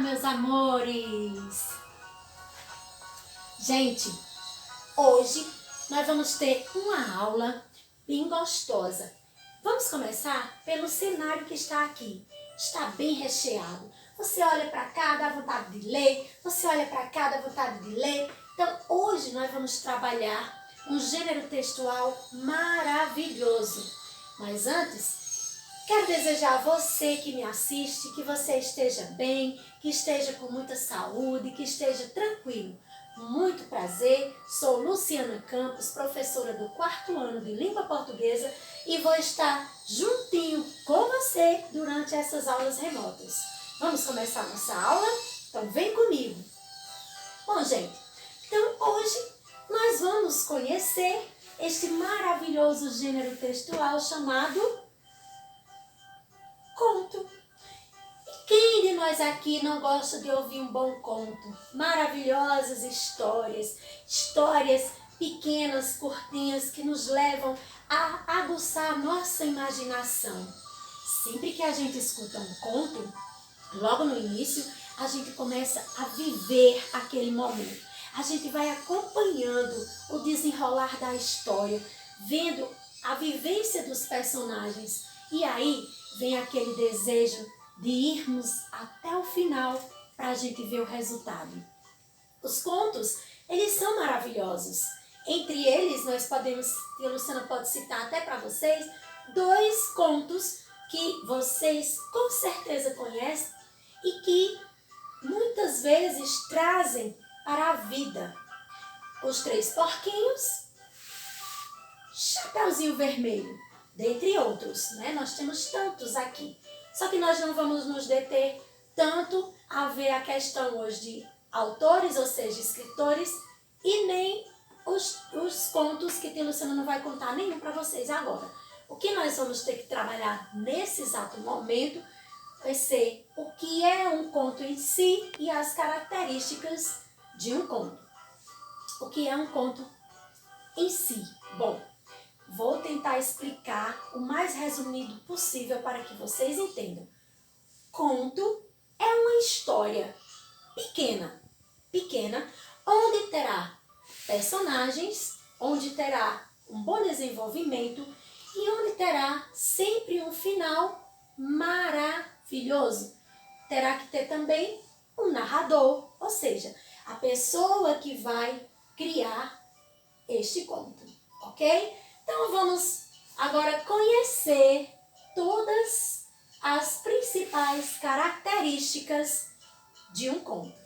meus amores! Gente, hoje nós vamos ter uma aula bem gostosa. Vamos começar pelo cenário que está aqui. Está bem recheado. Você olha para cá, dá vontade de ler. Você olha para cá, dá vontade de ler. Então, hoje nós vamos trabalhar um gênero textual maravilhoso. Mas antes, quero desejar a você que me assiste, que você esteja bem, que esteja com muita saúde, que esteja tranquilo. Muito prazer, sou Luciana Campos, professora do 4º ano de Língua Portuguesa e vou estar juntinho com você durante essas aulas remotas. Vamos começar nossa aula? Então vem comigo! Bom, gente, então hoje nós vamos conhecer este maravilhoso gênero textual chamado conto. E quem de nós aqui não gosta de ouvir um bom conto? Maravilhosas histórias, histórias pequenas, curtinhas, que nos levam a aguçar a nossa imaginação. Sempre que a gente escuta um conto, logo no início, a gente começa a viver aquele momento. A gente vai acompanhando o desenrolar da história, vendo a vivência dos personagens. E aí vem aquele desejo de irmos até o final para a gente ver o resultado. Os contos, eles são maravilhosos. Entre eles, nós podemos, a Luciana pode citar até para vocês, 2 contos que vocês com certeza conhecem e que muitas vezes trazem para a vida. Os 3 porquinhos, Chapeuzinho Vermelho, dentre outros, né? Nós temos tantos aqui. Só que nós não vamos nos deter tanto a ver a questão hoje de autores, ou seja, escritores, e nem os contos que a Luciana não vai contar nenhum para vocês agora. O que nós vamos ter que trabalhar nesse exato momento vai ser o que é um conto em si e as características de um conto. O que é um conto em si? Bom, vou tentar explicar o mais resumido possível para que vocês entendam. Conto é uma história pequena, onde terá personagens, onde terá um bom desenvolvimento e onde terá sempre um final maravilhoso. Terá que ter também um narrador, ou seja, a pessoa que vai criar este conto, ok? Então vamos agora conhecer todas as principais características de um conto.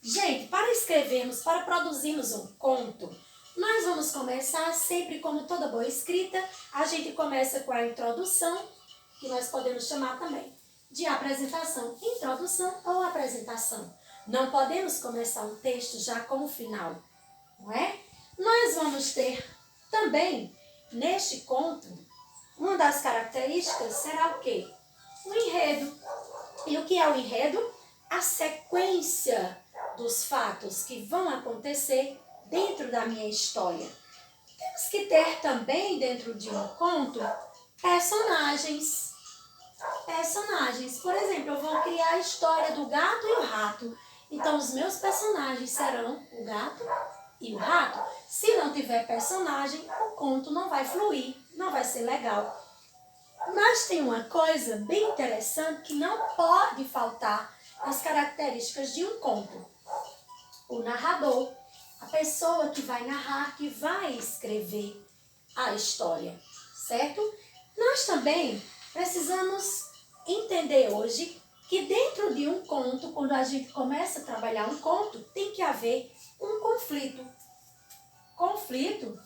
Gente, para escrevermos, para produzirmos um conto, nós vamos começar sempre, como toda boa escrita, a gente começa com a introdução, que nós podemos chamar também de apresentação, introdução ou apresentação. Não podemos começar um texto já com o final, não é? Nós vamos ter também, neste conto, uma das características será o quê? O enredo. E o que é o enredo? A sequência dos fatos que vão acontecer dentro da minha história. Temos que ter também, dentro de um conto, personagens. Por exemplo, eu vou criar a história do gato e o rato. Então, os meus personagens serão o gato e o rato. Se não tiver personagem, o conto não vai fluir, não vai ser legal. Mas tem uma coisa bem interessante que não pode faltar nas características de um conto. O narrador, a pessoa que vai narrar, que vai escrever a história, certo? Nós também precisamos entender hoje que dentro de um conto, quando a gente começa a trabalhar um conto, tem que haver um conflito. Conflito,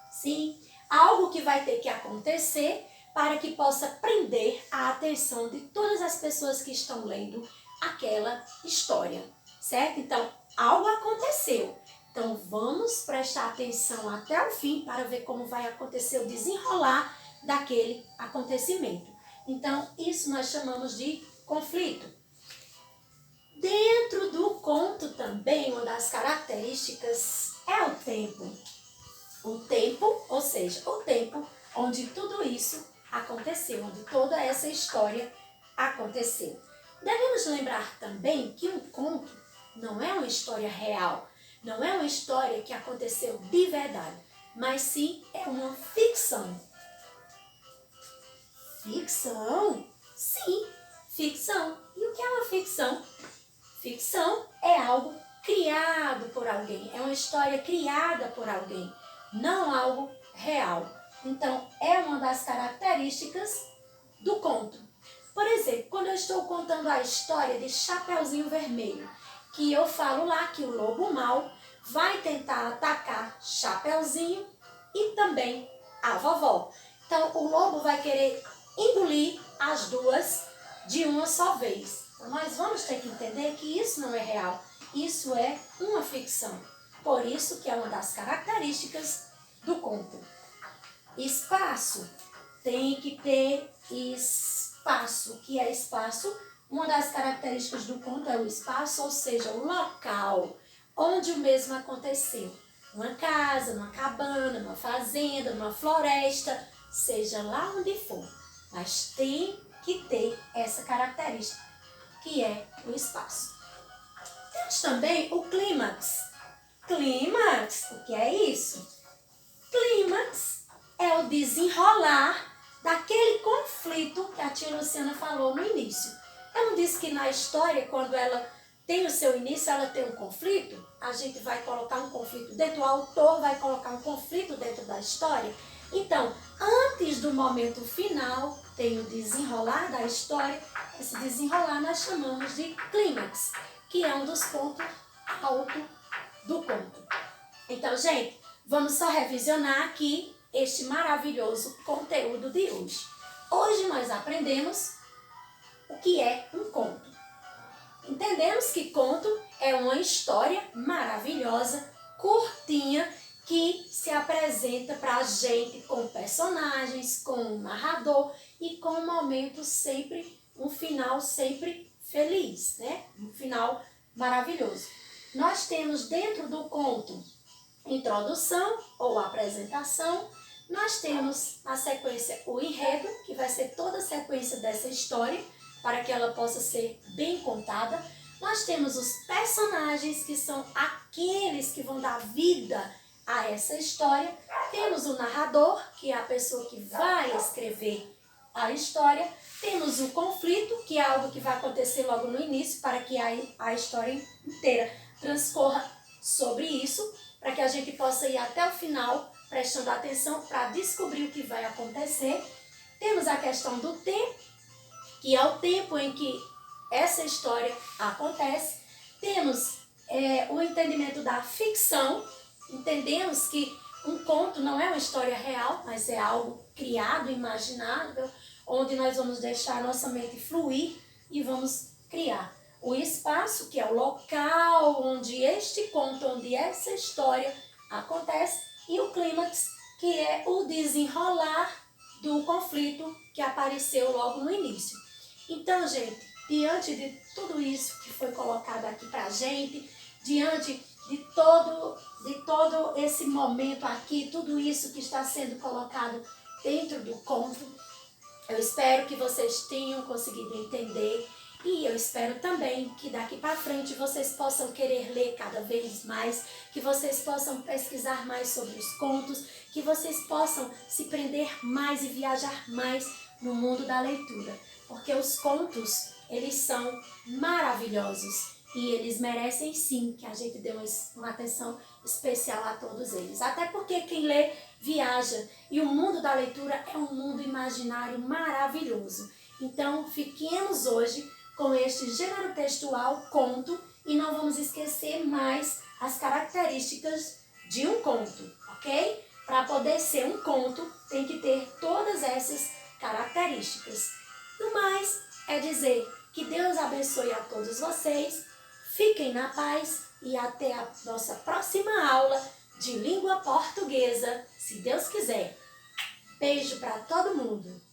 sim, algo que vai ter que acontecer para que possa prender a atenção de todas as pessoas que estão lendo aquela história, certo? Então, algo aconteceu. Então, vamos prestar atenção até o fim para ver como vai acontecer o desenrolar daquele acontecimento. Então, isso nós chamamos de conflito. Dentro do conto também, uma das características é o tempo. O tempo, ou seja, o tempo onde tudo isso aconteceu, onde toda essa história aconteceu. Devemos lembrar também que um conto não é uma história real, não é uma história que aconteceu de verdade, mas sim é uma ficção. Ficção? Sim, ficção. E o que é uma ficção? Ficção é algo criado por alguém, é uma história criada por alguém, não algo real. Então, é uma das características do conto. Por exemplo, quando eu estou contando a história de Chapeuzinho Vermelho, que eu falo lá que o lobo mau vai tentar atacar Chapeuzinho e também a vovó. Então, o lobo vai querer engolir as duas de uma só vez. Então, nós vamos ter que entender que isso não é real, isso é uma ficção. Por isso que é uma das características do conto. Espaço. Tem que ter espaço. O que é espaço? Uma das características do conto é o espaço, ou seja, o local onde o mesmo aconteceu. Uma casa, uma cabana, uma fazenda, uma floresta, seja lá onde for. Mas tem que ter essa característica, que é o espaço. Temos também o clímax. Clímax, o que é isso? Clímax é o desenrolar daquele conflito que a tia Luciana falou no início. Eu não disse que na história, quando ela tem o seu início, ela tem um conflito? A gente vai colocar um conflito dentro, o autor vai colocar um conflito dentro da história. Então, antes do momento final, tem o desenrolar da história. Esse desenrolar nós chamamos de clímax, que é um dos pontos altos do conto. Então, gente, vamos só revisionar aqui este maravilhoso conteúdo de hoje. Hoje nós aprendemos o que é um conto. Entendemos que conto é uma história maravilhosa, curtinha, que se apresenta para a gente com personagens, com um narrador e com um momento sempre, um final sempre feliz, né? Um final maravilhoso. Nós temos dentro do conto introdução ou apresentação, nós temos a sequência, o enredo, que vai ser toda a sequência dessa história, para que ela possa ser bem contada. Nós temos os personagens, que são aqueles que vão dar vida a essa história. Temos o narrador, que é a pessoa que vai escrever a história. Temos o conflito, que é algo que vai acontecer logo no início, para que a história inteira transcorra sobre isso, para que a gente possa ir até o final, prestando atenção para descobrir o que vai acontecer. Temos a questão do tempo, que é o tempo em que essa história acontece. Temos o entendimento da ficção. Entendemos que um conto não é uma história real, mas é algo criado, imaginável, onde nós vamos deixar a nossa mente fluir e vamos criar. O espaço, que é o local onde este conto, onde essa história acontece, e o clímax, que é o desenrolar do conflito que apareceu logo no início. Então, gente, diante de tudo isso que foi colocado aqui pra gente, diante de todo esse momento aqui, tudo isso que está sendo colocado dentro do conto, eu espero que vocês tenham conseguido entender. E eu espero também que daqui para frente vocês possam querer ler cada vez mais, que vocês possam pesquisar mais sobre os contos, que vocês possam se prender mais e viajar mais no mundo da leitura. Porque os contos, eles são maravilhosos e eles merecem sim que a gente dê uma atenção especial a todos eles. Até porque quem lê viaja e o mundo da leitura é um mundo imaginário maravilhoso. Então, fiquemos hoje com este gênero textual, conto, e não vamos esquecer mais as características de um conto, ok? Para poder ser um conto, tem que ter todas essas características. No mais, é dizer que Deus abençoe a todos vocês, fiquem na paz e até a nossa próxima aula de língua portuguesa, se Deus quiser. Beijo para todo mundo!